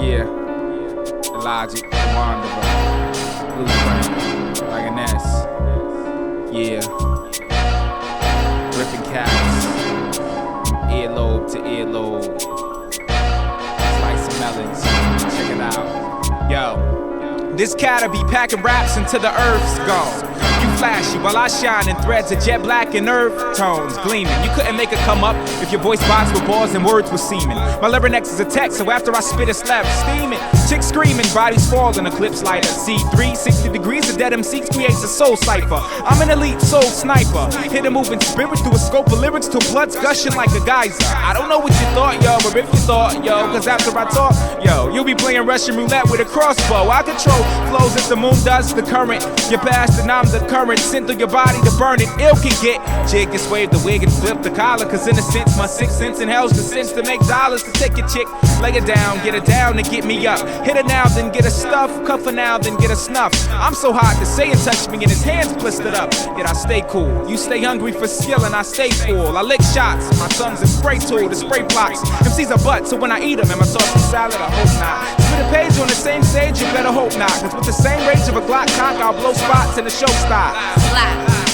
Yeah, ILLogic, Wanderer, Blueprint, Lioness. Yeah, ripping cats, earlobe to earlobe. Slice of melons, check it out. Yo, this cat'll be packing raps until the earth's gone. You flashy while I shine in threads of jet black and earth tones gleaming. You couldn't make it come up if your voice box with balls and words was seeming. My larynx is a text, so after I spit it's left steaming. Chicks screaming, bodies falling, eclipse lighter. C3, 60 degrees of dead MCs creates a soul cipher. I'm an elite soul sniper. Hit a moving spirit through a scope of lyrics till blood's gushing like a geyser. I don't know what you thought, yo, or if you thought, yo, cause after I talk, yo, you'll be playing Russian roulette with a crossbow. I control flows as the moon does the current. You're past and I'm the current, sent through your body to burn it. Ill can get jig, just wave the wig and flip the collar. Cause in a sense, my 6 cents in hell's the sense to make dollars. To take your chick, lay it down, get it down to get me up. Hit her now, then get a stuff, cuff her now, then get a snuff. I'm so hot to say and touch me and his hands blistered up. Yet I stay cool, you stay hungry for skill and I stay full. I lick shots, my tongue's a spray tool to spray blocks. MC's a butt, so when I eat them, am I sauce salad? I hope not. Spit a page on the same stage, you better hope not. Cause with the same range of a Glock cock, I'll blow spots in the show style.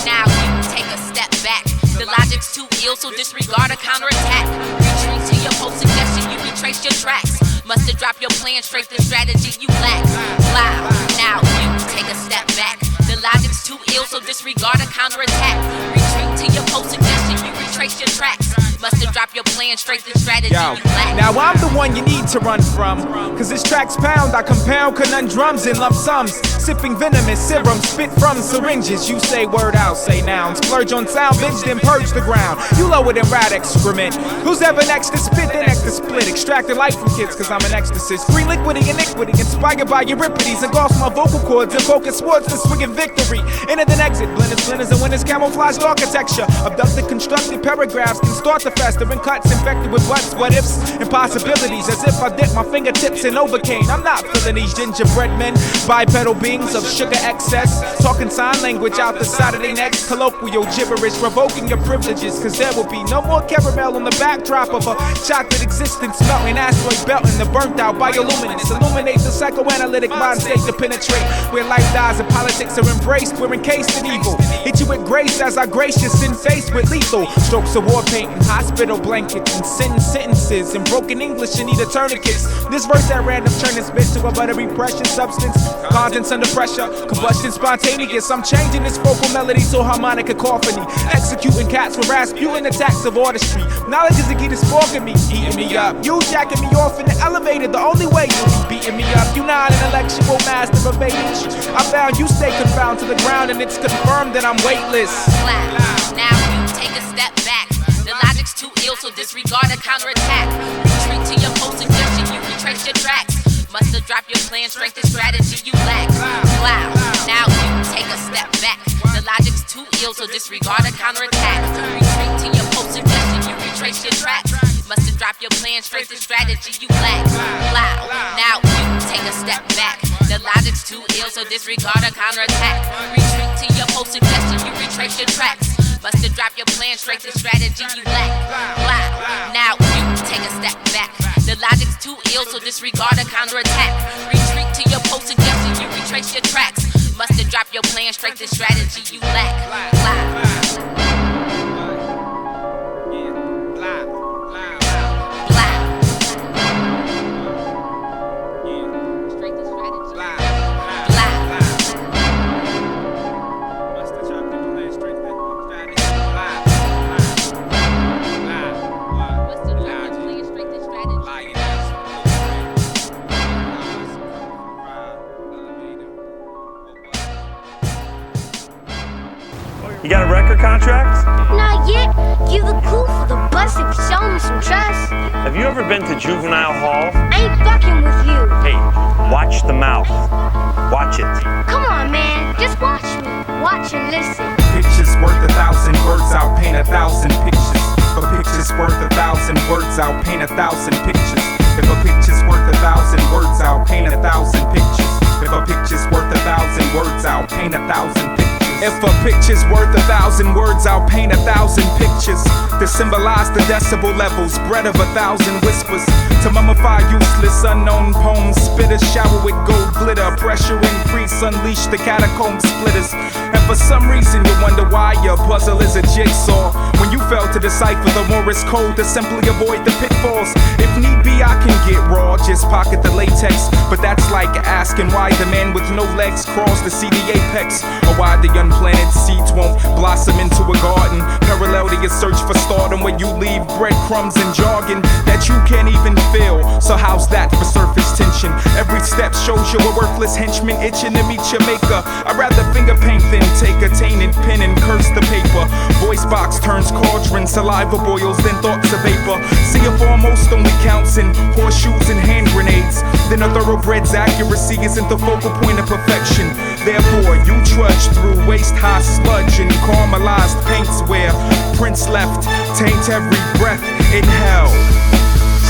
Now you take a step back. The logic's too ill, so disregard a counterattack. Retreat to your post suggestion, you retrace your tracks. Must have dropped your plan straight, the strategy you lack. Now you take a step back. The logic's too ill, so disregard a counterattack. Retreat to your post suggestion, you retrace your tracks. Must have dropped your plan straight, the strategy you lack. Now I'm the one you need to run from. Cause this track's pound, I compound conundrums in lump sums. Sipping venomous serum, spit from syringes. You say word out, say nouns. Splurge on sound, binge, then purge the ground. You lower than rat excrement. Who's ever next to spit, then next to split. Extracted life from kids cause I'm an ecstasis. Green liquidy, iniquity, inspired by Euripides. Engulfs my vocal cords and focus swords to swinging victory. Enter then exit, blended splinters and winners, camouflaged architecture. Abducted, constructed paragraphs can start to fester in cuts infected with what's, what ifs, and possibilities. As if I dip my fingertips in Novocaine. I'm not feeling these gingerbread men, bipedal beings of sugar excess. Talking sign language out the side of their necks. Colloquial gibberish, revoking your privileges. Cause there will be no more caramel on the backdrop of a chocolate existence. Melting asteroid belting the burnt out bioluminescence. Illuminate the psychoanalytic mind state to penetrate. Where life dies and politics are embraced, we're encased in evil. Hit you with grace as I gracious in face with lethal strokes of war painting, hospital blankets and sentences in broken English and need a tourniquets. This verse at random turn this bitch to a buttery precious substance. Contents under pressure, combustion spontaneous. I'm changing this vocal melody to harmonic cacophony. Executing cats with Rasputin attacks of artistry. Knowledge is the key to sparking me, eating me up. You jacking me off in the elevator, the only way you'll be beating me up. You not an intellectual master of age. I found you stay confound to the ground and it's confirmed that I'm weightless. Now you take a step back. The logic's too ill, so disregard a counterattack. Retreat to your post suggestion, you retrace your tracks. Must have dropped your plan, strength and strategy you lack. Now you take a step back. The logic's too ill, so disregard a counterattack. Retreat to your post suggestion, you retrace your tracks. Must have dropped your plan, strength and strategy you lack. Now you take a step back. The logic's too ill, so disregard a counterattack. Retreat to your post suggestion, you retrace your tracks. Must have dropped your plan, straight to strategy you lack. Now you take a step back. The logic's too ill, so disregard a counterattack. Retreat to your post suggestion, you retrace your tracks. Must have dropped your plan, straight to strategy you lack. You got a record contract? Not yet. Give the coup for the bus if you show me some trust. Have you ever been to Juvenile Hall? I ain't fucking with you. Hey, watch the mouth. Watch it. Come on, man. Just watch me. Watch and listen. Pictures worth 1,000 words, I'll paint 1,000 pictures. If a picture's worth 1,000 words, I'll paint 1,000 pictures. If a picture's worth 1,000 words, I'll paint 1,000 pictures. If a picture's worth 1,000 words, I'll paint 1,000 pictures. If a picture's worth 1,000 words, I'll paint 1,000 pictures to symbolize the decibel levels, bred of 1,000 whispers. To mummify useless, unknown poems, spit a shower with gold glitter. Pressure increase, unleash the catacomb splitters. And for some reason you wonder why your puzzle is a jigsaw, when you fail to decipher the Morse code to simply avoid the pitfalls. If need be, I can get raw, just pocket the latex. But that's like asking why the man with no legs crawls to see the apex, or why the unplanted seeds won't blossom into a garden. Parallel to your search for stardom, where you leave breadcrumbs and jargon that you can't even feel. So how's that for surface tension? Every step shows you a worthless henchman itching to meet your maker. I'd rather finger paint than take a tainted pen and curse the paper. Voice box turns cauldron, saliva boils, then thoughts of vapor. See if foremost only counts in horseshoes and hand grenades. Then a thoroughbred's accuracy isn't the focal point of perfection. Therefore, you trudge through waist-high sludge and caramelized paints where prints left taint every breath in hell.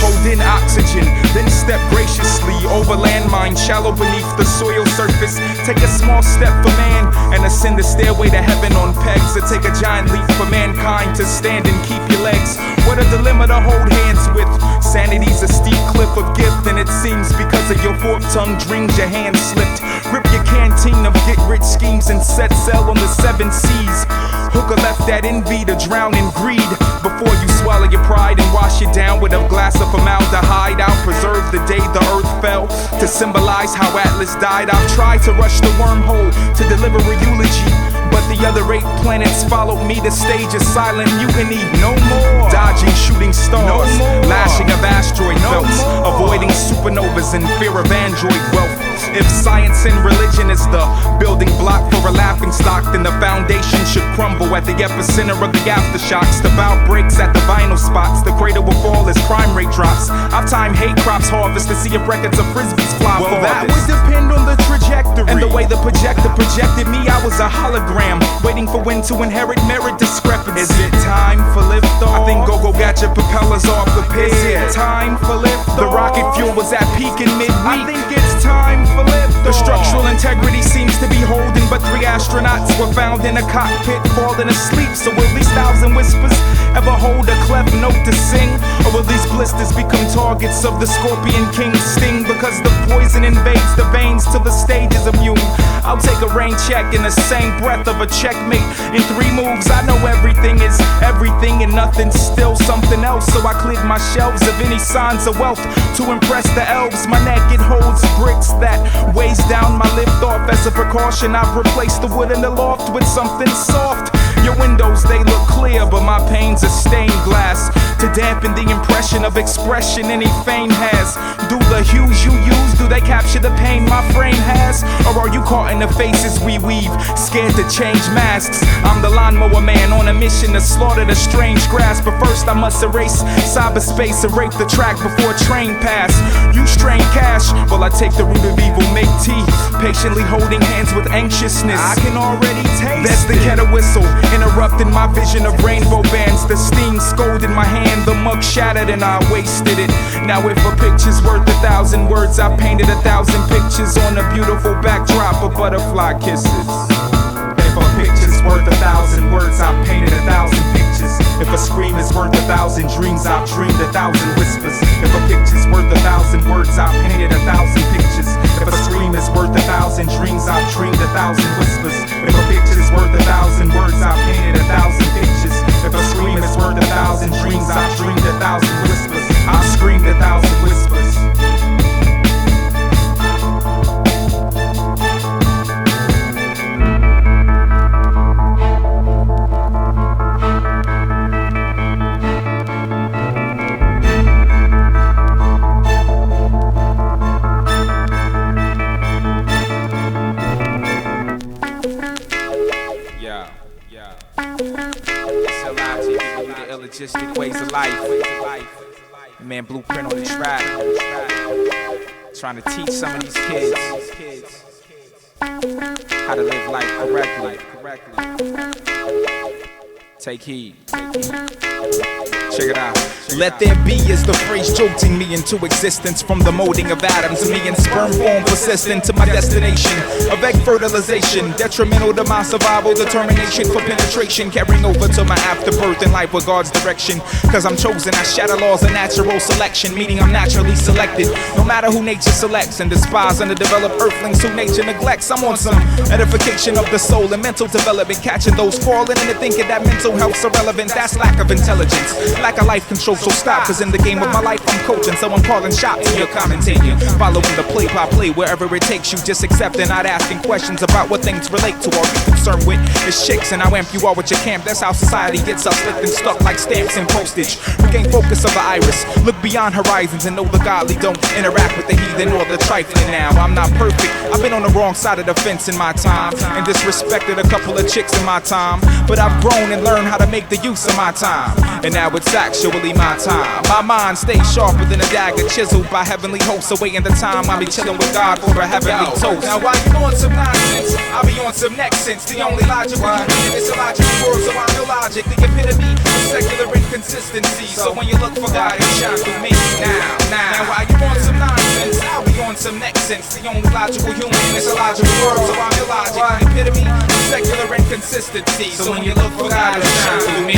Hold in oxygen, then step graciously over landmine shallow beneath the soil surface. Take a small step for man and ascend the stairway to heaven on pegs, or take a giant leap for mankind to stand and keep your legs. What a dilemma to hold hands with. Sanity's a steep cliff of gift, and it seems because of your forked tongue dreams your hand slipped. Rip your canteen of get-rich schemes and set sail on the 7 seas. Hooker left that envy to drown in greed before you swallow your pride and wash it down with a glass of formaldehyde. I'll preserve the day the earth fell to symbolize how Atlas died. I've tried to rush the wormhole to deliver a eulogy, but the other 8 planets followed me to stage a silent mutiny. No more dodging shooting stars, no more lashing of asteroid belts, avoiding supernovas in fear of android wealth. If science and religion is the building block for a laughing stock, then the foundation should crumble at the epicenter of the aftershocks. The bout breaks at the vinyl spots, the crater will fall as crime rate drops. I've timed hate crops harvest to see if records of frisbees fly. Well, that would depend on the trajectory and the way the projector projected me. I was a hologram, waiting for when to inherit merit discrepancy. Is it time for liftoff? I think Go-Go got your propellers off the pit. Is it time for liftoff? The rocket fuel was at peak in midweek. I think it's time for liftoff. The structural integrity seems to be holding, but 3 astronauts were found in a cockpit falling asleep. So will these 1,000 whispers ever hold a cleft note to sing? Or will these blisters become targets of the Scorpion King's sting? Because the poison invades the veins till the stage is immune. I'll take a rain check in the same breath of a checkmate. In 3 moves, I know everything is everything and nothing's still something else. So I cleared my shelves of any signs of wealth to impress the elves. My neck, it holds bricks that weighs down my lift off. As a precaution, I've replaced the wood in the loft with something soft. Your windows, they look clear, but my panes are stained glass to dampen the impression of expression any fame has. Do the hues you use, do they capture the pain my frame has? Or are you caught in the faces we weave, scared to change masks? I'm the lawnmower man on a mission to slaughter the strange grass. But first I must erase cyberspace and rape the track before a train pass. You strain cash, while I take the root of evil, make tea, patiently holding hands with anxiousness. I can already taste that's the kettle whistle, interrupting my vision of rainbow bands. The steam scolded my hand, the mug shattered and I wasted it. Now if a picture's worth 1,000 words, I painted 1,000 pictures on a beautiful backdrop of butterfly kisses. If a picture's worth 1,000 words, I painted 1,000 pictures. If a scream is worth 1,000 dreams, I've dreamed 1,000 whispers. If a picture's worth 1,000 words, I painted 1,000 pictures. If a scream is worth 1,000 dreams, I've dreamed 1,000 whispers. If a picture's worth 1,000 words, I painted 1,000 pictures. If a scream is worth 1,000 dreams, I've dreamed 1,000 whispers. I screamed 1,000 whispers. Illogistic ways of life. Man, blueprint on the track. Trying to teach some of these kids how to live life correctly. Take heed. Check it out. Let there be is the phrase jolting me into existence. From the molding of atoms, me in sperm form persistent to my destination of egg fertilization. Detrimental to my survival, determination for penetration. Carrying over to my afterbirth in life with God's direction. Cause I'm chosen, I shatter laws of natural selection. Meaning I'm naturally selected, no matter who nature selects. And despise underdeveloped earthlings who nature neglects. I'm on some edification of the soul and mental development. Catching those falling into thinking that mental health's irrelevant. That's lack of intelligence, lack of life control. So stop, cause in the game of my life I'm coaching. So I'm calling shots and you're commentating. Following the play by play wherever it takes you. Just accepting, not asking questions about what things relate to. All you're concerned with is chicks and how amp you are with your camp. That's how society gets us slipped and stuck like stamps and postage. Regain focus of the iris. Look beyond horizons and know the godly don't interact with the heathen or the trifling. Now I'm not perfect, I've been on the wrong side of the fence in my time, and disrespected a couple of chicks in my time. But I've grown and learned how to make the use of my time, and now it's actually my time. My mind stays sharper than a dagger chiseled by heavenly hosts, awaiting the time I'll be chilling with God for a heavenly toast. Now while you on some nonsense, I'll be on some next sense. The only logical human is illogical world, so I'm illogic. The epitome of secular inconsistency. So when you look for God, you shine through me. Now while you on some nonsense, I'll be on some next sense. The only logical human is illogical world, so I'm illogic. The epitome of secular inconsistency. So when you look for God, you shine through me.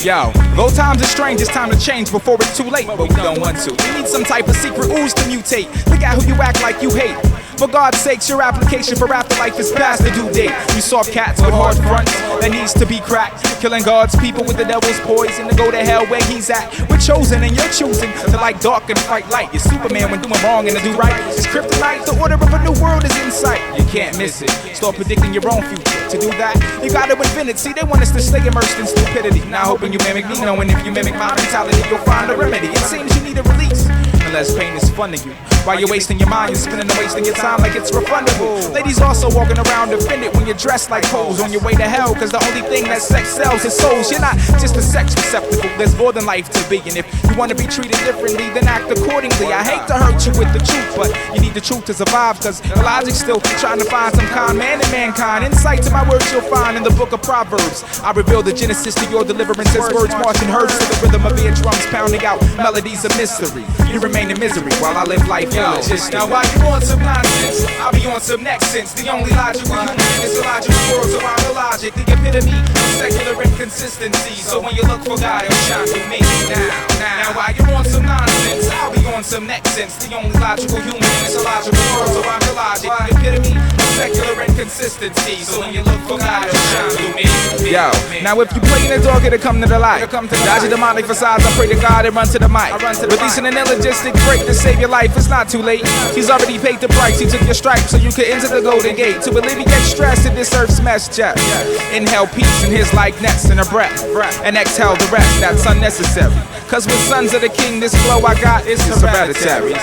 Yo, though times are strange, it's time to change before it's too late. But we don't want to. We need some type of secret ooze to mutate. Look at who you act like you hate. For God's sakes, your application for afterlife is past the due date. You saw cats with hard fronts that needs to be cracked, killing God's people with the devil's poison to go to hell where he's at. We're chosen and you're choosing to like dark and fight light. You're Superman when doing wrong and to do right. It's kryptonite, the order of a new world is in sight. You can't miss it. Start predicting your own future. To do that, you gotta invent it. See, they want us to stay immersed in stupidity. Now hoping you mimic me, knowing if you mimic my mentality, you'll find a remedy. It seems you need a release, unless pain is fun to you. While you're wasting your mind, you're spinning and wasting your time like it's refundable. Ladies also walking around offended when you're dressed like hoes on your way to hell, cause the only thing that sex sells is souls. You're not just a sex receptacle, there's more than life to be. And if you want to be treated differently, then act accordingly. I hate to hurt you with the truth, but you need the truth to survive, cause Illogic's still trying to find some kind man in mankind. Insight to my words you'll find in the book of Proverbs. I reveal the genesis to your deliverance as words marching herds to the rhythm of eardrums pounding out melodies of mystery. You remain in misery while I live life. Yo, now while you on some nonsense, I'll be on some next sense. The only logical human is illogical world, so I'm illogic. The epitome of secular inconsistency. So when you look for God, it'll shine through me. Now while you're on some nonsense, I'll be on some next sense. The only logical human is illogical world, so I'm illogic. The epitome of secular inconsistency. So when you look for God, it'll shine through me. Yo, now if you play in the dog, it'll come to the light. Dodge your demonic facades, I pray to God and run to the mic. Releasing an illogistic break to save your life, it's not too late. He's already paid the price, he took your stripes so you could enter the golden gate. To alleviate stress in this earth's mess, Jeff. Inhale peace in his likeness in a breath, and exhale the rest, that's unnecessary. Cause with sons of the king, this flow I got is hereditary.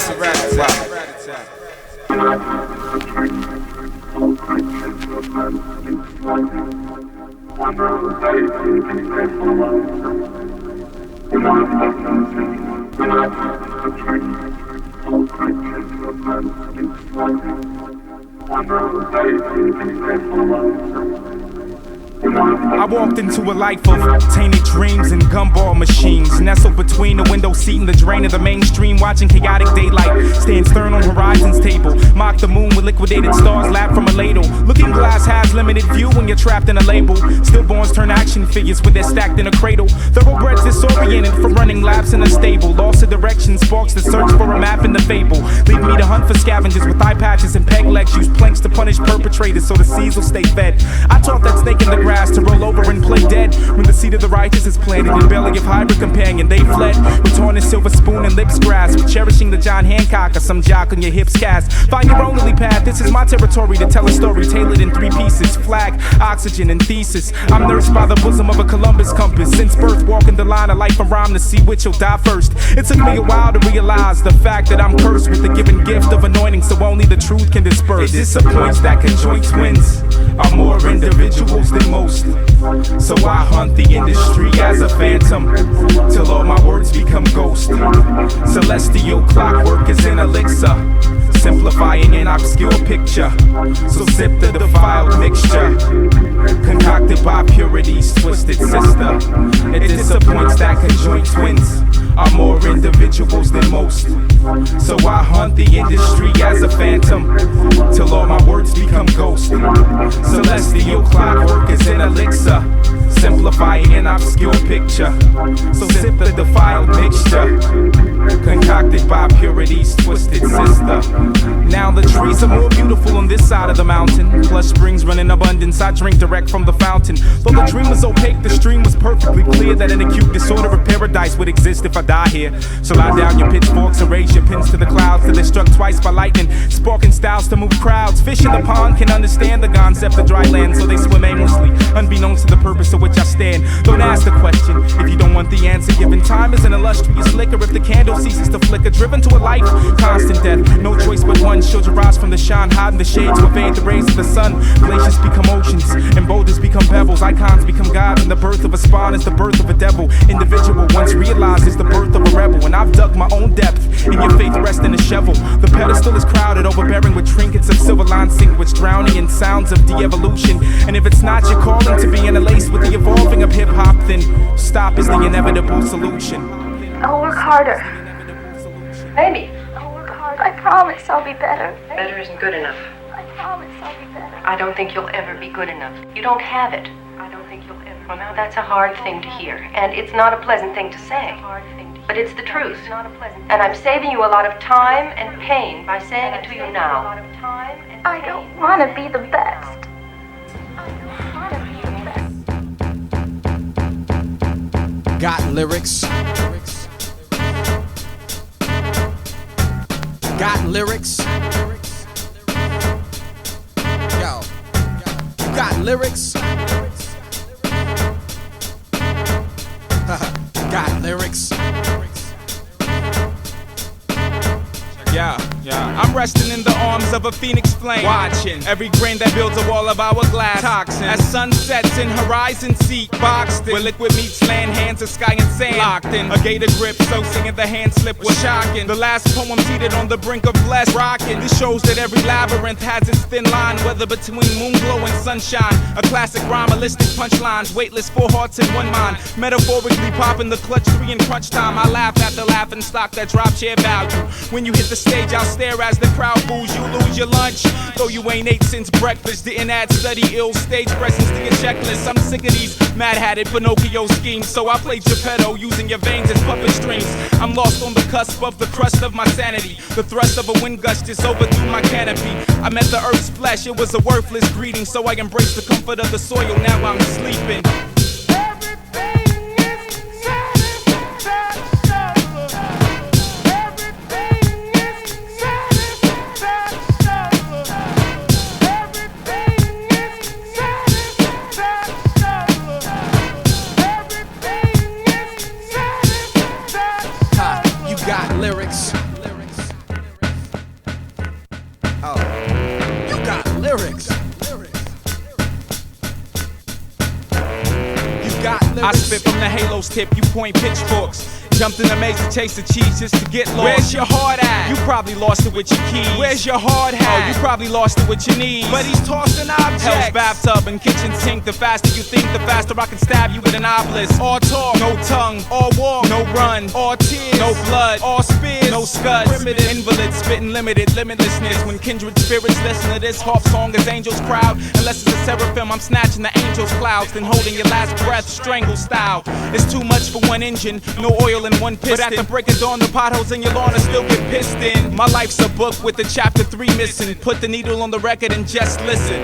I walked into a life of tainted dreams and gumball machines, nestled between the window seat and the drain of the mainstream, watching chaotic daylight stand stern on horizon's table, mock the moon with liquidated stars lapped from a ladle. Looking glass has limited view when you're trapped in a label. Stillborns turn action figures when they're stacked in a cradle. Thoroughbreds disoriented from running laps in a stable. Lost of direction sparks the search for a map in the fable. Leave me to hunt for scavengers with eye patches and peg legs. Use planks to punish perpetrators so the seas will stay fed. I taught that snake in the grass to roll over and play dead. When the seed of the righteous is planted in belly of hybrid companion, they fled. With torn and silver spoon and lips grasped, cherishing the John Hancock or some jock on your hips cast. Find your own lily path, this is my territory to tell a story tailored in 3 pieces. Flag, oxygen, and thesis. I'm nursed by the bosom of a Columbus compass. Since birth, walking the line of life and rhyme to see which will die first. It took me a while to realize the fact that I'm cursed with the given gift of anointing, so only the truth can disperse. It disappoints that conjoined twins are more individuals than most. So I hunt the industry as a phantom till all my words become ghost. Celestial clockwork is an elixir. simplifying an obscure picture. So sip the defiled mixture, concocted by purity's twisted sister. It disappoints that conjoined twins are more individuals than most. So I hunt the industry as a phantom till all my words become ghosts. Celestial clockwork is an elixir, simplifying an obscure picture. So sip the defiled mixture, concocted by purity's twisted sister. Now the trees are more beautiful on this side of the mountain. Plush springs run in abundance, I drink direct from the fountain. Though the dream was opaque, the stream was perfectly clear that an acute disorder of paradise would exist if I die here. So lie down your pitchforks and raise your pins to the clouds till they're struck twice by lightning, sparking styles to move crowds. Fish in the pond can understand the concept of dry land, so they swim aimlessly, unbeknownst to the purpose of which I stand. Don't ask the question if you don't want the answer given. Time is an illustrious liquor if the candle ceases to flicker. Driven to a life, constant death, no choice but one. Children rise from the shine, hide in the shade to evade the rays of the sun. Glaciers become oceans, and boulders become pebbles. Icons become gods, and the birth of a spawn is the birth of a devil. Individual once realized is the birth of a rebel. And I've dug my own depth, and your faith rests in a shovel. The pedestal is crowded, overbearing with trinkets of silver line sandwich, drowning in sounds of de-evolution. And if it's not your calling to be interlaced with the evolving of hip-hop, then stop is the inevitable solution. I'll work harder. Maybe. I'll work harder. I promise I'll be better. Better isn't good enough. I promise I'll be better. I don't think you'll ever be good enough. You don't have it. I don't think you'll ever. Well, now that's a hard thing to hear, and it's not a pleasant thing to say. But it's the truth. And I'm saving you a lot of time and pain by saying it to you now. I don't want to be the best. I don't want to be the best. Got lyrics. Got lyrics. Yo, you got lyrics. Got lyrics. Yeah, I'm resting in the arms of a phoenix flame, watching every grain that builds a wall of hourglass. Toxin as sun sets in horizon seat, boxed in where liquid meets land, hands of sky and sand. Locked in a gator grip, so singing the hand slip was shocking. The last poem seated on the brink of blessed rocking. This shows that every labyrinth has its thin line, whether between moon glow and sunshine. A classic rhyme, realistic punchlines, weightless, 4 hearts in 1 mind. Metaphorically popping the clutch 3 in crunch time. I laugh at the laughing stock that drops share value. When you hit the stage, I'll stare as the crowd boos. You lose your lunch, though you ain't ate since breakfast. Didn't add study ill stage presence to your checklist. I'm sick of these mad-hatted Pinocchio schemes, so I play Geppetto using your veins as puppet strings. I'm lost on the cusp of the crust of my sanity. The thrust of a wind gust just overthrew my canopy. I met the earth's flesh, it was a worthless greeting, so I embraced the comfort of the soil. Now I'm sleeping. Lyrics. Oh, you got lyrics. You got lyrics. I spit from the halo's tip, you point pitchforks. Jumped in a maze to chase the cheese just to get lost. Where's your heart at? You probably lost it with your keys. Where's your hard hat? Oh, you probably lost it with your knees. But he's tossing objects. Hell's bathtub and kitchen sink. The faster you think, the faster I can stab you with an obelisk. All talk, no tongue. All walk, no run. All tears, no blood. All spears, no scuds. Primitive invalids, spitting limited, limitlessness. When kindred spirits listen to this harp song as angels crowd. Unless it's a seraphim, I'm snatching the angels' clouds. Then holding your last breath, strangle style. It's too much for one engine, no oil in one piston. But at the break of dawn, the potholes in your lawn will still get pissed in. My life's a book with the chapter 3 missing. Put the needle on the record and just listen.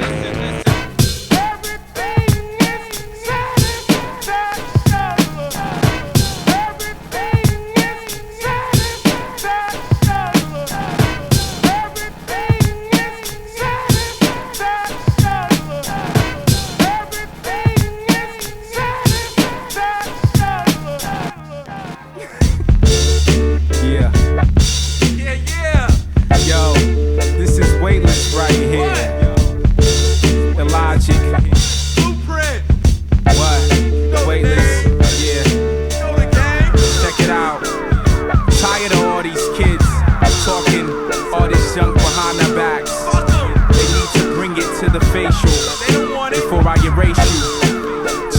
Yo, this is Weightless right here.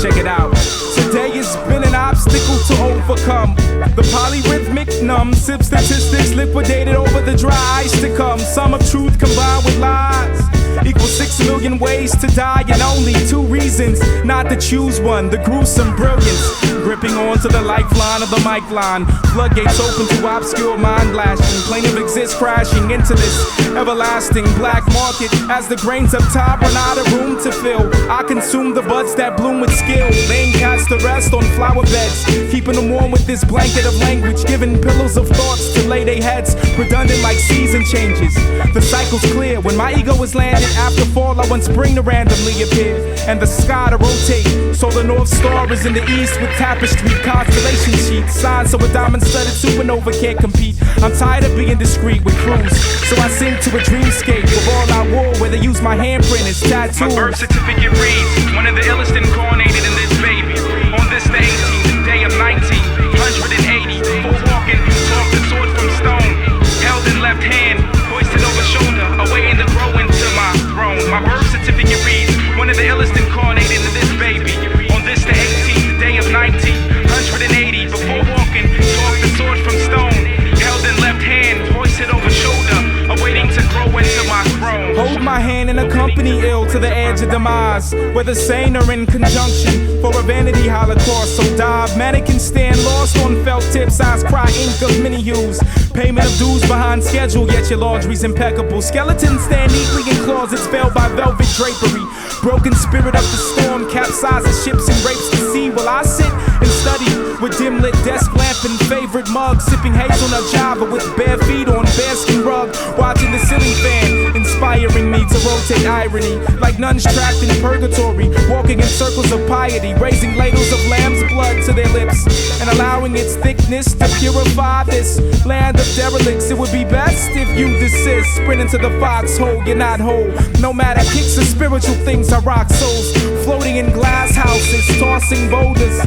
check it out. Today has been an obstacle to overcome. The polyrhythmic numb, sip statistics liquidated over the dry ice to come. Some of truth combined with lies equals 6 million ways to die, and only 2 reasons not to choose one. The gruesome brilliance, gripping onto the lifeline of the mic line. Floodgates open to obscure mind blasting. Plaintiff exists crashing into this everlasting black market. As the grains of top run out of room to fill, I consume the buds that bloom with skill. Laying cats to rest on flower beds, keeping them warm with this blanket of language, giving pillows of thoughts to lay their heads, redundant like season changes. The cycle's clear. When my ego is landed after fall, I want spring to randomly appear and the sky to rotate. So the North Star is in the east with tapestry constellation sheets, signs so a diamond-studded supernova can't compete. I'm tired of being discreet with crews, so I sing to a dreamscape of all I wore, where they use my handprint as tattoos. My birth certificate reads, one of the illest incarnated in this baby. On this the 18th day of 1980, full walking, talk the sword from stone, held in left hand, hoisted over shoulder, awaiting to grow into my throne. My birth certificate reads, one of the illest incarnated in this baby. On this the 18th day of 1980, before walking, talk the sword from stone, held in left hand, hoisted over shoulder, awaiting to grow into my throne. Hold my hand and accompany ill to the edge of demise, whether sane or in conjunction, for a vanity holocaust. So dive, mannequin stand lost on felt tips, eyes cry ink of many hues. Payment of dues behind schedule, yet your laundry's impeccable. Skeletons stand neatly in closets veiled by velvet drapery. Broken spirit of the storm capsizes ships and rapes the sea. While I sit and study with dim lit desk lamp and favorite mug, sipping hazelnut java with bare feet on bearskin rug, watching the ceiling fan, inspiring me to rotate irony like nuns trapped in purgatory, walking in circles of piety, raising ladles of lamb's blood to their lips and allowing its thickness to purify this land of derelicts. It would be best if you desist, sprint into the foxhole, you're not whole. No matter kicks or spiritual things, I rock souls, floating in glass houses, tossing boulders.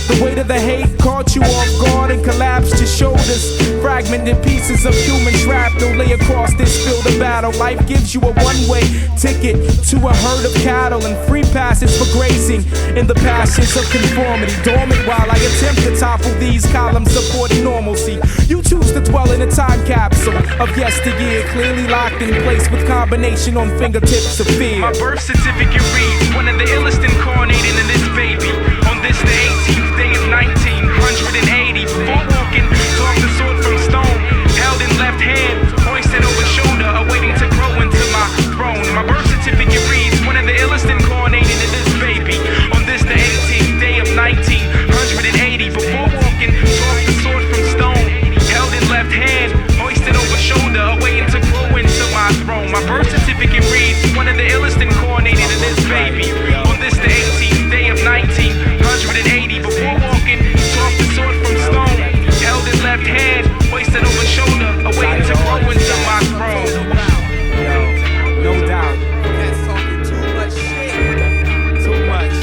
The weight of the hate caught you off guard and collapsed your shoulders. Fragmented pieces of human shrapnel lay across this field of battle. Life gives you a one-way ticket to a herd of cattle and free passes for grazing in the pastures of conformity. Dormant while I attempt to topple these columns supporting normalcy. You choose to dwell in a time capsule of yesteryear, clearly locked in place with combination on fingertips of fear. My birth certificate reads, one of the illest incarnated in this baby. On this the 18th day of 1980, before walking, talk the sword from stone, held in left hand, hoisted over shoulder, awaiting to grow into my throne. My birth certificate reads, one of the illest incarnated in this baby. On this the 18th day of 1980, before walking, talk the sword from stone, held in left hand, hoisted over shoulder, awaiting to grow into my throne. My birth certificate reads, one of the illest incarnated in this baby. On this the 18th day of 1980, before walking, talk the sword from stone, held in left hand, hoisted over shoulder, awaiting to grow into my throne. No doubt. That's talking too much shit. Too much.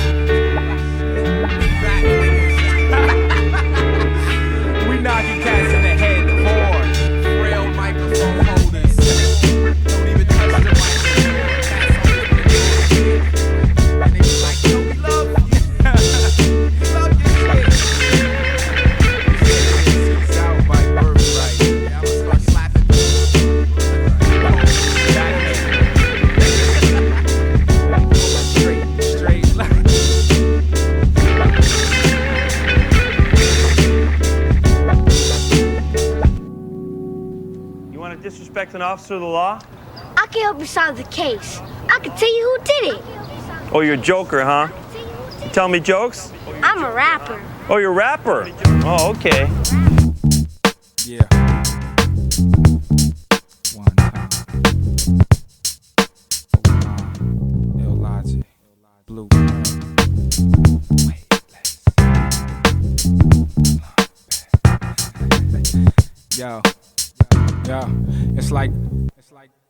We knocking cats in the head hard. Frail microphone holders. Don't even touch the microphone. And they be like, yo, we love you. We love your shit. It's out by Birthright. Yeah, I'm gonna start slapping. Straight like. You want to disrespect an officer of the law? I can help you solve the case. I can tell you who did it. Oh, you're a joker, huh? You tell me jokes? I'm a rapper. Oh, you're a rapper. Oh, okay. Yeah. One time. ILLogic. Blue. Weightless. Yo. It's like.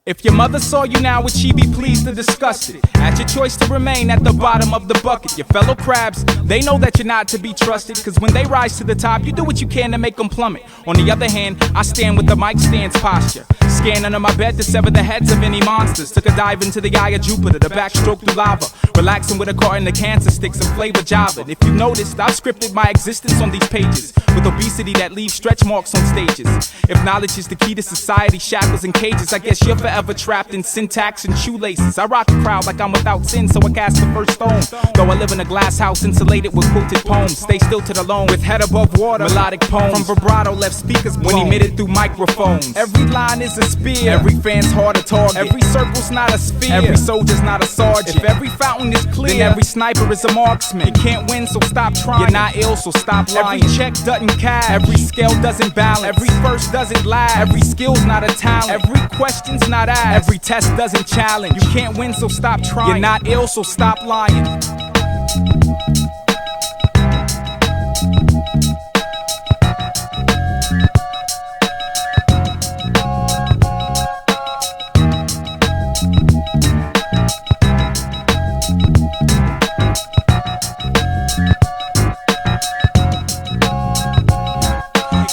If your mother saw you now, would she be pleased or disgusted? At your choice to remain at the bottom of the bucket. Your fellow crabs, they know that you're not to be trusted, cause when they rise to the top, you do what you can to make them plummet. On the other hand, I stand with the mic stance posture, scan under my bed to sever the heads of any monsters. Took a dive into the eye of Jupiter, the backstroke through lava, Relaxing with a carton of cancer sticks and flavor Java. If you noticed, I've scripted my existence on these pages with obesity that leaves stretch marks on stages. If knowledge is the key to society, shackles and cages, I guess you're forever trapped in syntax and shoelaces. I rock the crowd like I'm without sin, so I cast the first stone. Though I live in a glass house insulated with quilted poems, stay still to the loan with head above water, melodic poems from vibrato left speakers when emitted through microphones. Every line is a spear, every fan's hard to target, every circle's not a sphere, every soldier's not a sergeant. If every fountain is clear, then every sniper is a marksman. You can't win, so stop trying. You're not ill, so stop lying. Every check doesn't cash, every scale doesn't balance, every verse doesn't lag, every skill's not a talent, every question's not asked, every test doesn't challenge. You can't win, so stop trying. You're not ill, so stop lying.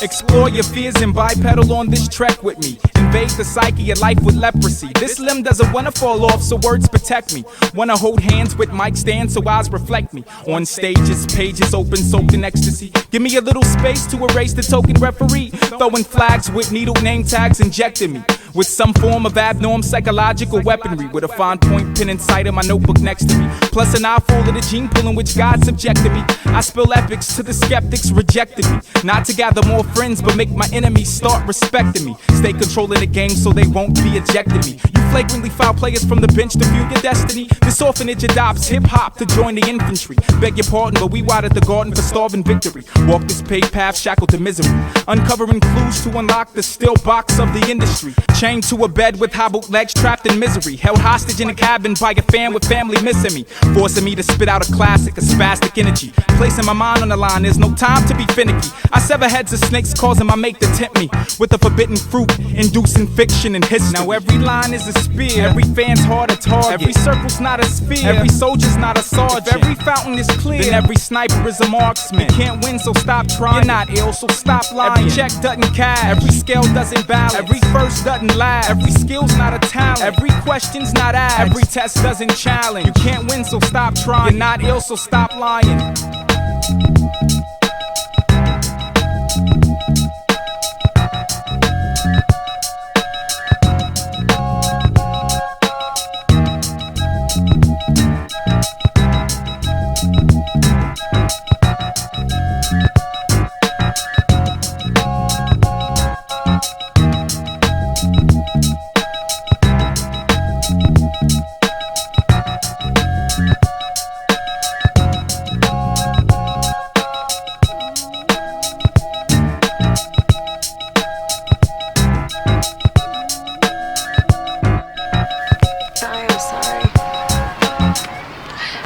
Explore your fears and bipedal on this trek with me. Invade the psyche of life with leprosy. This limb doesn't wanna fall off, so words protect me. Wanna hold hands with mic stands so eyes reflect me. On stages, pages open, soaked in ecstasy. Give me a little space to erase the token referee. Throwing flags with needle name tags injecting me with some form of abnormal psychological weaponry, with a fine point pen inside of my notebook next to me. Plus an eyeful of the gene pool in which God subjected me. I spill epics to the skeptics rejected me. Not to gather more friends, but make my enemies start respecting me. Stay controlling the game so they won't be ejecting me. You flagrantly foul players from the bench to view your destiny. This orphanage adopts hip-hop to join the infantry. Beg your pardon, but we watered the garden for starving victory. Walk this paved path shackled to misery, uncovering clues to unlock the still box of the industry. Chained to a bed with hobbled legs, trapped in misery. Held hostage in a cabin by a fan with family missing me. Forcing me to spit out a classic, a spastic energy. Placing my mind on the line, there's no time to be finicky. I sever heads of snakes, causing my mate to tempt me with a forbidden fruit, inducing fiction and history. Now every line is a spear, every fan's hard to target, every circle's not a sphere, every soldier's not a sergeant. If every fountain is clear, then every sniper is a marksman. You can't win, so stop trying. You're not ill, so stop lying. Every check doesn't cash, every scale doesn't balance, every verse doesn't last, every skill's not a talent, every question's not asked, every test doesn't challenge. You can't win, so stop trying. You're not ill, so stop lying.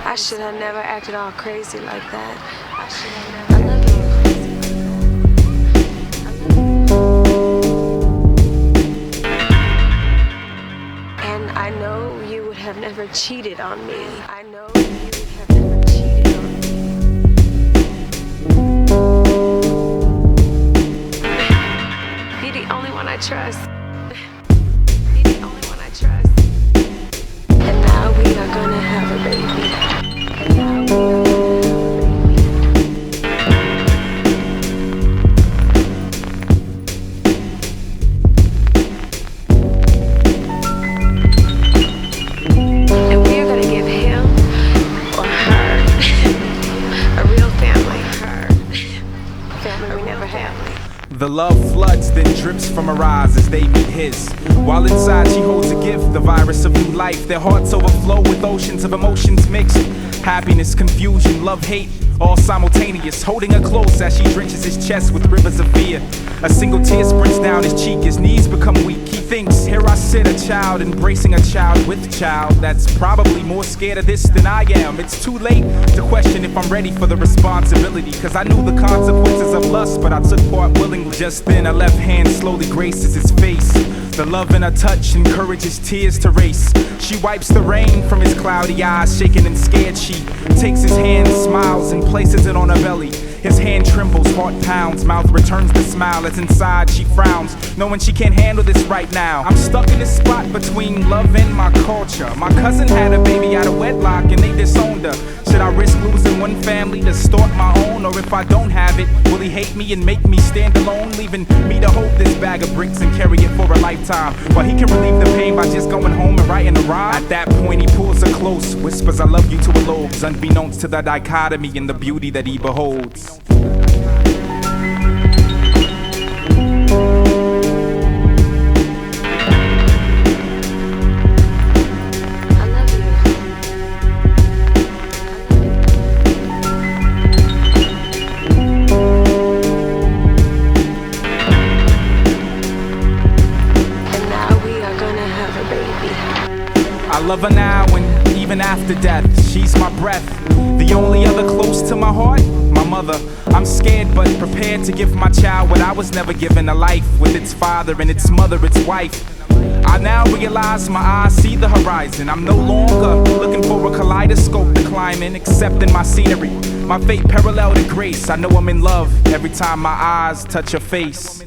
I should have never acted all crazy like that. I should have never. I love you. And I know you would have never cheated on me. I know you would have never cheated on me. You're the only one I trust. You're the only one I trust. And now we are gonna have a baby. And we're gonna give him or her a real family. Her family we never had. The love floods, then drips from her eyes as they meet his. While inside she holds a gift, the virus of new life. Their hearts overflow with oceans of emotions mixed. Happiness, confusion, love, hate, all simultaneous. Holding her close as she drenches his chest with rivers of fear. A single tear sprints down his cheek, his knees become weak. He thinks, here I sit, a child, embracing a child with child that's probably more scared of this than I am. It's too late to question if I'm ready for the responsibility, cause I knew the consequences of lust, but I took part willingly. Just then, a left hand slowly graces his face. The love in her touch encourages tears to race. She wipes the rain from his cloudy eyes, shaken and scared. She takes his hand, smiles, and places it on her belly. His hand trembles, heart pounds, mouth returns the smile as inside she frowns, knowing she can't handle this right now. I'm stuck in this spot between love and my culture. My cousin had a baby out of wedlock and they disowned her. Should I risk losing one family to start my own? Or if I don't have it, will he hate me and make me stand alone, leaving me to hold this bag of bricks and carry it for a lifetime, while he can relieve the pain by just going home and writing a rhyme? At that point he pulls her close, whispers I love you to elopes, unbeknownst to the dichotomy and the beauty that he beholds. I love her now and even after death, she's my breath. The only other close to my heart, my mother. I'm scared but prepared to give my child what I was never given, a life with its father and its mother, its wife. I now realize my eyes see the horizon. I'm no longer looking for a kaleidoscope to climb in, accepting my scenery. My fate parallel to grace. I know I'm in love every time my eyes touch her face.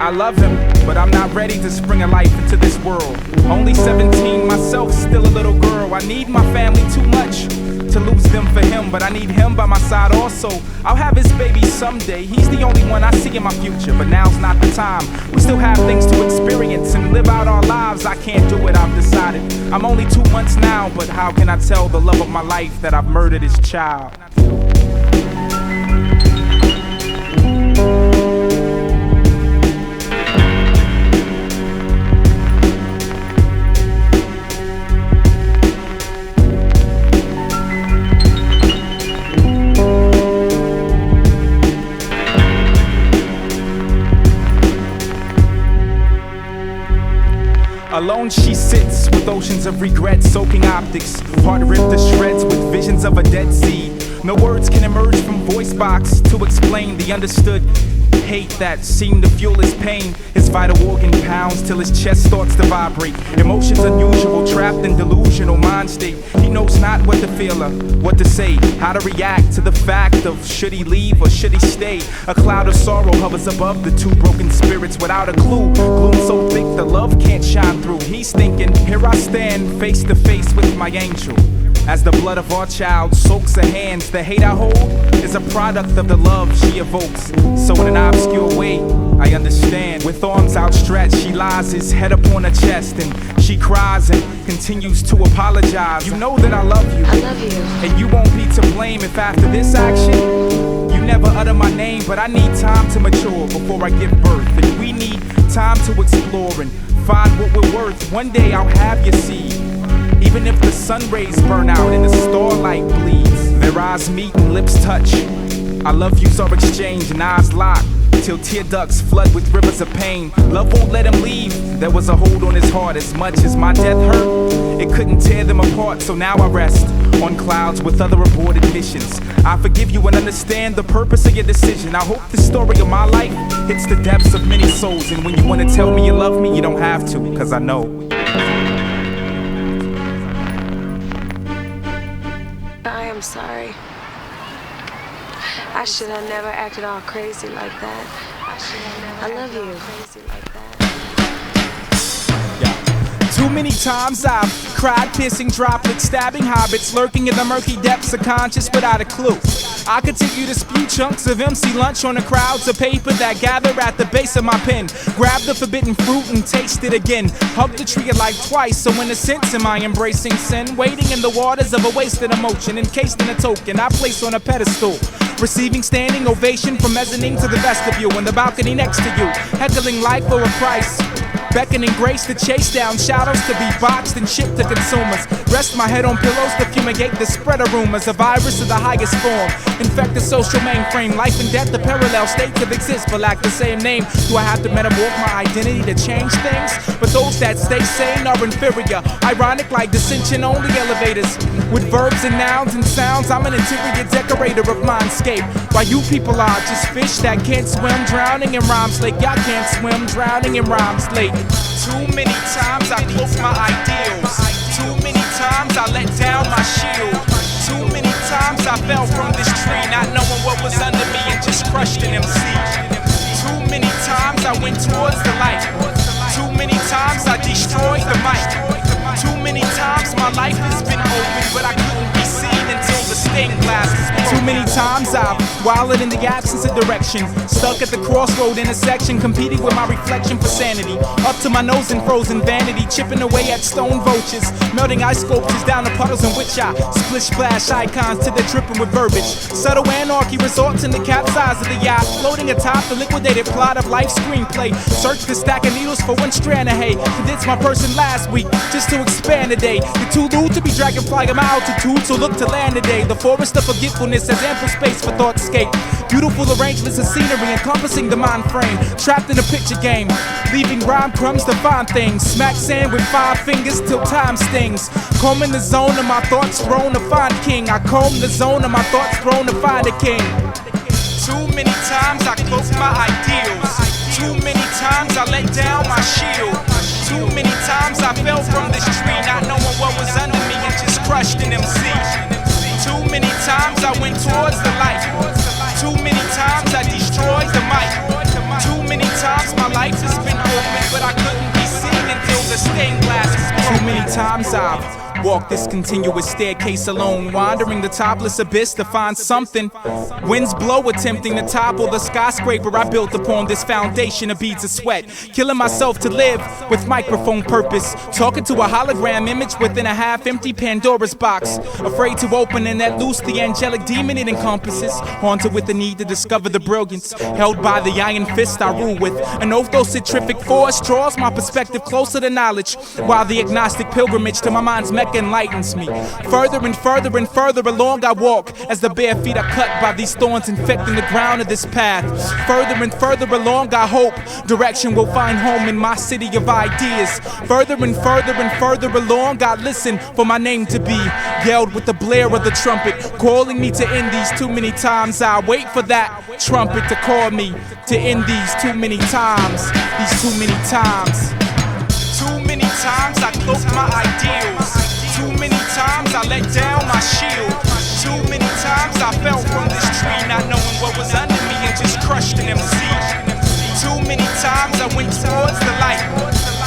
I love him, but I'm not ready to spring a life into this world. Only 17, myself still a little girl. I need my family too much to lose them for him, but I need him by my side also. I'll have his baby someday. He's the only one I see in my future, but now's not the time. We still have things to experience and live out our lives. I can't do it, I've decided. I'm only 2 months now, but how can I tell the love of my life that I've murdered his child? Alone she sits with oceans of regret soaking optics, heart ripped to shreds with visions of a dead sea. No words can emerge from voice box to explain the understood hate that seemed to fuel his pain. His vital organ pounds till his chest starts to vibrate. Emotions unusual, trapped in delusional mind state. He knows not what to feel or what to say, how to react to the fact of should he leave or should he stay. A cloud of sorrow hovers above the two broken spirits without a clue. Gloom so thick the love can't shine through. He's thinking, here I stand face to face with my angel. As the blood of our child soaks her hands, the hate I hold is a product of the love she evokes. So in an obscure way, I understand. With arms outstretched, she lies his head upon her chest, and she cries and continues to apologize. You know that I love you. I love you. And you won't be to blame if after this action, you never utter my name. But I need time to mature before I give birth, and we need time to explore and find what we're worth. One day I'll have your seed. Even if the sun rays burn out and the starlight bleeds, their eyes meet and lips touch. I love yous are exchanged and eyes lock till tear ducts flood with rivers of pain. Love won't let him leave. There was a hold on his heart. As much as my death hurt, it couldn't tear them apart. So now I rest on clouds with other aborted missions. I forgive you and understand the purpose of your decision. I hope the story of my life hits the depths of many souls. And when you want to tell me you love me, you don't have to, cause I know. I'm sorry. I should have never acted all crazy like that. I love you. Crazy like that. Too many times I've cried, piercing droplets, stabbing hobbits, lurking in the murky depths of conscious without a clue. I continue to spew chunks of MC lunch on the crowds of paper that gather at the base of my pen. Grab the forbidden fruit and taste it again. Hug the tree of life twice, so in a sense am I embracing sin. Wading in the waters of a wasted emotion, encased in a token I place on a pedestal. Receiving standing ovation from mezzanine to the vestibule and the balcony next to you. Heckling life for a price. beckoning grace to chase down shadows to be boxed and shipped to consumers. Rest my head on pillows to fumigate the spread of rumors. A virus of the highest form, infect the social mainframe. Life and death, the parallel states of exist for lack the same name. Do I have to metamorph my identity to change things? But those that stay sane are inferior. Ironic like dissension only elevators. With verbs and nouns and sounds, I'm an interior decorator of mindscape. While you people are just fish that can't swim, drowning in rhymes lake. Y'all can't swim, drowning in rhymes lake. Too many times I cloak my ideals. Too many times I let down my shield. Too many times I fell from this tree, not knowing what was under me and just crushed an MC. Too many times I went towards the light. Too many times I destroyed the mic. Too many times my life has been open, but I couldn't be seen until the stained glass was broken. Too many times I've wilded in the absence of direction, stuck at the crossroad intersection, competing with my reflection for sanity. Up to my nose in frozen vanity, chipping away at stone vultures, melting ice sculptures down the puddles in which I splish splash icons till they're dripping with verbiage. Subtle anarchy resorts in the capsize of the yacht, floating atop the liquidated plot of life's screenplay. Search the stack of needles for one strand of hay. Condensed my person last week just to expand today. You're too low to be dragonfly at my altitude, so look to land today. The forest of forgetfulness has ample space for thought escape. Beautiful arrangements of scenery encompassing the mind frame. Trapped in a picture game, leaving rhyme crumbs to find things. Smack sand with 5 fingers till time stings. Combing the zone of my thoughts thrown to find king. I comb the zone of my thoughts thrown to find a king. Too many times I cloak my ideals. Too many times I let down my shield. Too many times I fell from this tree, not knowing what was under me and just crushed an MC. Too many times I went towards the light. Too many times I destroyed the mic. Too many times my life has been open, but I couldn't be seen until the stained glass was broken. Too many times I've walk this continuous staircase alone, wandering the topless abyss to find something. Winds blow, attempting to topple the skyscraper I built upon this foundation of beads of sweat. Killing myself to live with microphone purpose, talking to a hologram image within a half-empty Pandora's box. Afraid to open and let loose the angelic demon it encompasses. Haunted with the need to discover the brilliance, held by the iron fist I rule with. An orthocentrific force draws my perspective closer to knowledge, while the agnostic pilgrimage to my mind's mecca enlightens me. Further and further and further along I walk, as the bare feet are cut by these thorns infecting the ground of this path. Further and further along I hope direction will find home in my city of ideas. Further and further and further along I listen for my name to be yelled with the blare of the trumpet, calling me to end these. Too many times I wait for that trumpet to call me to end these. Too many times, these too many times. Too many times I cloak my ideals. Too many times I let down my shield. Too many times I fell from this tree, not knowing what was under me and just crushed an MC. Too many times I went towards the light.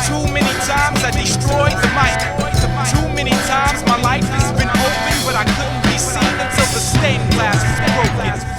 Too many times I destroyed the mic. Too many times my life has been open, but I couldn't be seen until the stained glass was broken.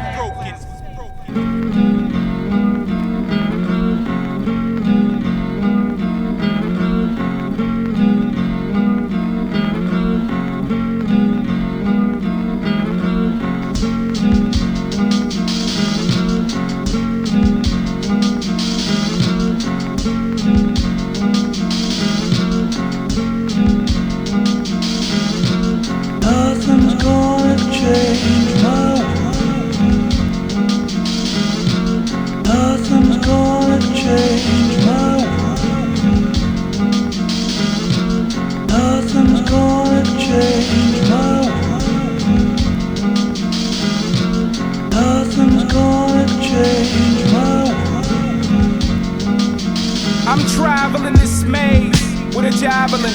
I'm traveling this maze with a javelin,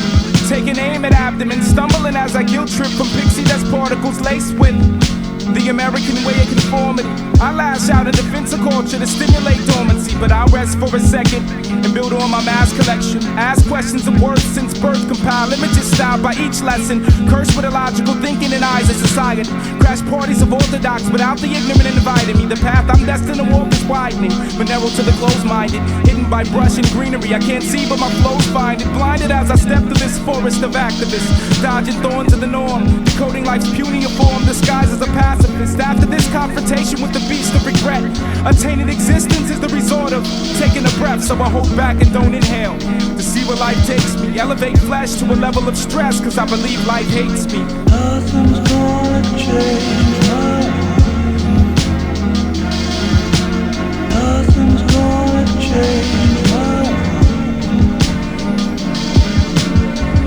taking aim at abdomen, stumbling as I guilt trip from pixie dust particles laced with the American way of conformity. I lash out in defense of culture to stimulate dormancy, but I'll rest for a second and build on my mass collection. Ask questions of words since birth, compile images styled by each lesson. Cursed with illogical thinking and eyes of society. Crash parties of orthodox without the ignorant inviting me. The path I'm destined to walk is widening, but narrow to the closed-minded. Hidden by brush and greenery, I can't see but my flows find it. Blinded as I step through this forest of activists, dodging thorns of the norm, decoding life's puny form, disguised as a pacifist. After this confrontation with the beast of regret, a tainted existence is the resort of taking a breath. breath, so I hold back and don't inhale. To see where life takes me, elevate flesh to a level of stress, cause I believe life hates me. Nothing's gonna change my heart. Nothing's gonna change my heart.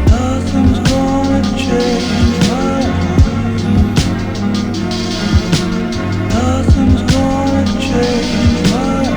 Nothing's gonna change my heart. Nothing's gonna change my heart.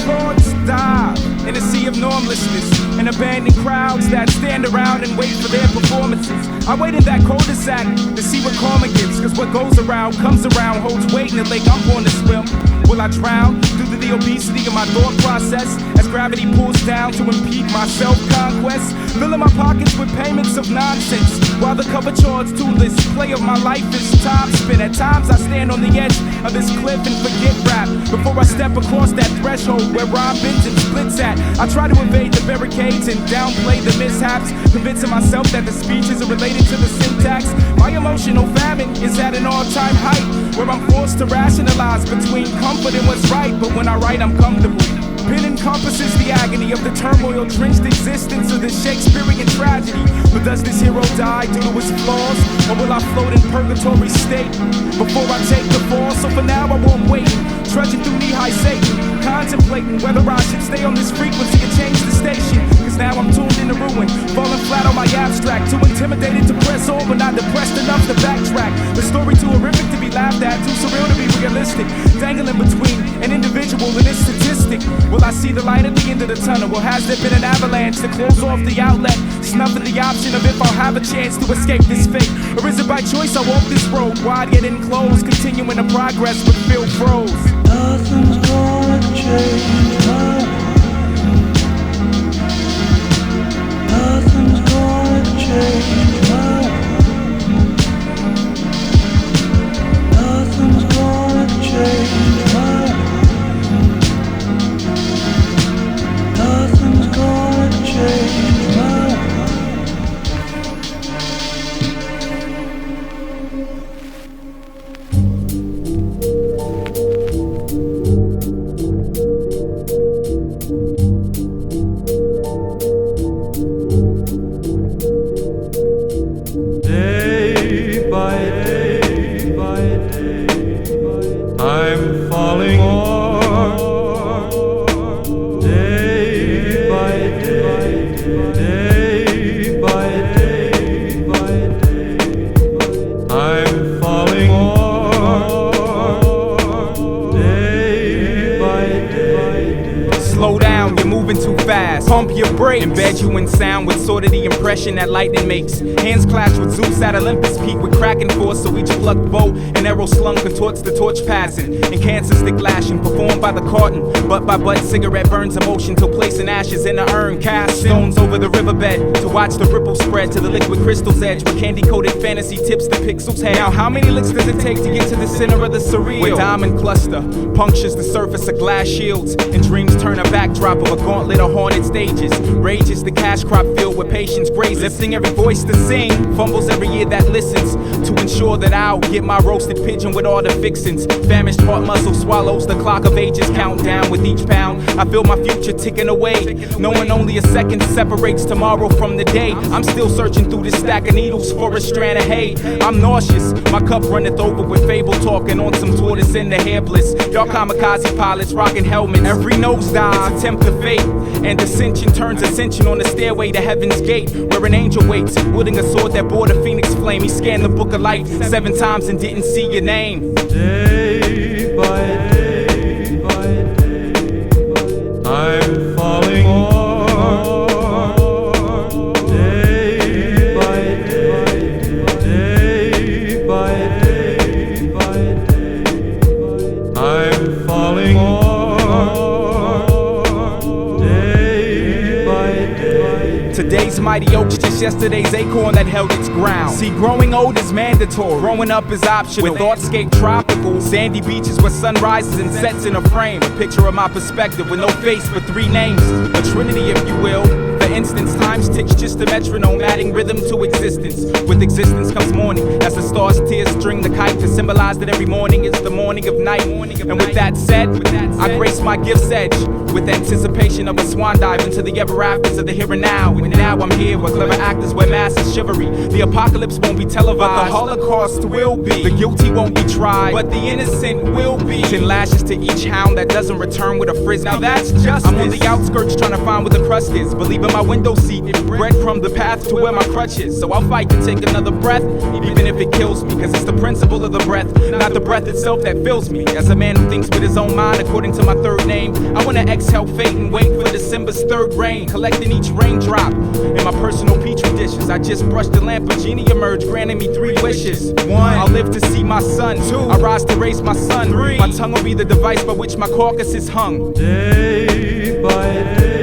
Thoughts dive in a sea of normlessness and abandoned crowds that stand around and wait for their performances. I wait in that cul-de-sac to see what karma gives, cause what goes around comes around, holds weight in the lake I'm born to swim. Will I drown due to the obesity of my thought process as gravity pulls down to impede my self-conquest? Filling my pockets with payments of nonsense while the cover charts to this play of my life is top spin. At times I stand on the edge of this cliff and forget rap before I step across that threshold where rhyme bends and splits at. I try to evade the barricades and downplay the mishaps, convincing myself that the speeches are related to the syntax. My emotional famine is at an all-time height where I'm forced to rationalize between comfort and what's right, but when I write I'm comfortable. Pen encompasses the agony of the turmoil-drenched existence of this Shakespearean tragedy. But does this hero die due to his flaws, or will I float in purgatory state before I take the fall? So for now I won't wait, trudging through knee-high Satan, contemplating whether I should stay on this frequency or change the station. Cause now I'm tuned into ruin, falling flat on my abstract, too intimidated to press on but not depressed enough to backtrack. The story too horrific to be laughed at, too surreal to be realistic, dangling between an individual and its statistic. Will I see the light at the end of the tunnel, or has there been an avalanche to close off the outlet, snuffing the option of if I'll have a chance to escape this fate? Or is it by choice I walk this road, wide yet enclosed, continuing to progress but feel froze? Nothing's gonna change my heart. Nothing's gonna change my heart. Nothing's gonna change my heart. Nothing's gonna change my heart. I'm falling more day by day, day by day, by day. I'm falling more day by day. Slow down, you're moving too fast. Pump your brakes. Embed you in sound with sort of the impression that lightning makes. Hands clash with Zeus at Olympus peak with cracking force, so each plucked bow and arrow slung contorts the torch passing. And cancer stick lashing, performed by the carton. Butt by butt, cigarette burns emotion till placing ashes in a urn. Cast stones over the riverbed to watch the ripples spread to the liquid crystal's edge with candy-coated fantasy tips the pixels head. Now how many licks does it take to get to the center of the surreal? Where diamond cluster punctures the surface of glass shields and dreams turn a backdrop of a gauntlet of haunted stages. Rages the cash crop filled with patience graze, lifting every voice to sing. Fumbles every ear that listens to ensure that I'll get my roasted pigeon with all the fixins. Famished heart muscle swallows the clock of ages, count down with each pound. I feel my future ticking away, knowing only a second separates tomorrow from the day. I'm still searching through this stack of needles for a strand of hay. I'm nauseous, my cup runneth over with fable talking on some tortoise in the hair bliss. Y'all kamikaze pilots rocking helmets, every nosedive is a tempt of fate, and dissension turns ascension on the stairway to heaven's gate, where an angel waits, wielding a sword that bore the phoenix flame. He scanned the book of life 7 times and didn't see your name. Day by day, by day, I'm falling more day by day, day by day, by day. I'm falling more day by day. Today's mighty oak's just yesterday's acorn that held its ground. See, growing old is mandatory, growing up is optional. With thoughtscape tropical, sandy beaches where sun rises and sets in a frame. A picture of my perspective with no face but 3 names, a trinity if you will. The instance, times ticks just a metronome, adding rhythm to existence. With existence comes morning, as the stars tears string the kite to symbolize that every morning is the morning of night. And with that said, I grace my gift's edge with anticipation of a swan dive into the ever afters of the here and now. And now I'm here where clever actors wear masses shivery. The apocalypse won't be televised, but the Holocaust will be. The guilty won't be tried, but the innocent will be. 10 lashes to each hound that doesn't return with a frizz. Now that's justice. I'm on the outskirts trying to find where the crust is. Believe in my window seat, breadcrumb the path to where my crutch is. So I'll fight to take another breath, even if it kills me. Cause it's the principle of the breath, not the breath itself that fills me. As a man who thinks with his own mind, according to my third name, I wanna exhale fate and wait for December's third rain, collecting each raindrop in my personal petri dishes. I just brushed the lamp, a genie emerged, granting me 3 wishes. 1, I'll live to see my son. 2, I rise to raise my son. 3, my tongue will be the device by which my carcass is hung. Day by day.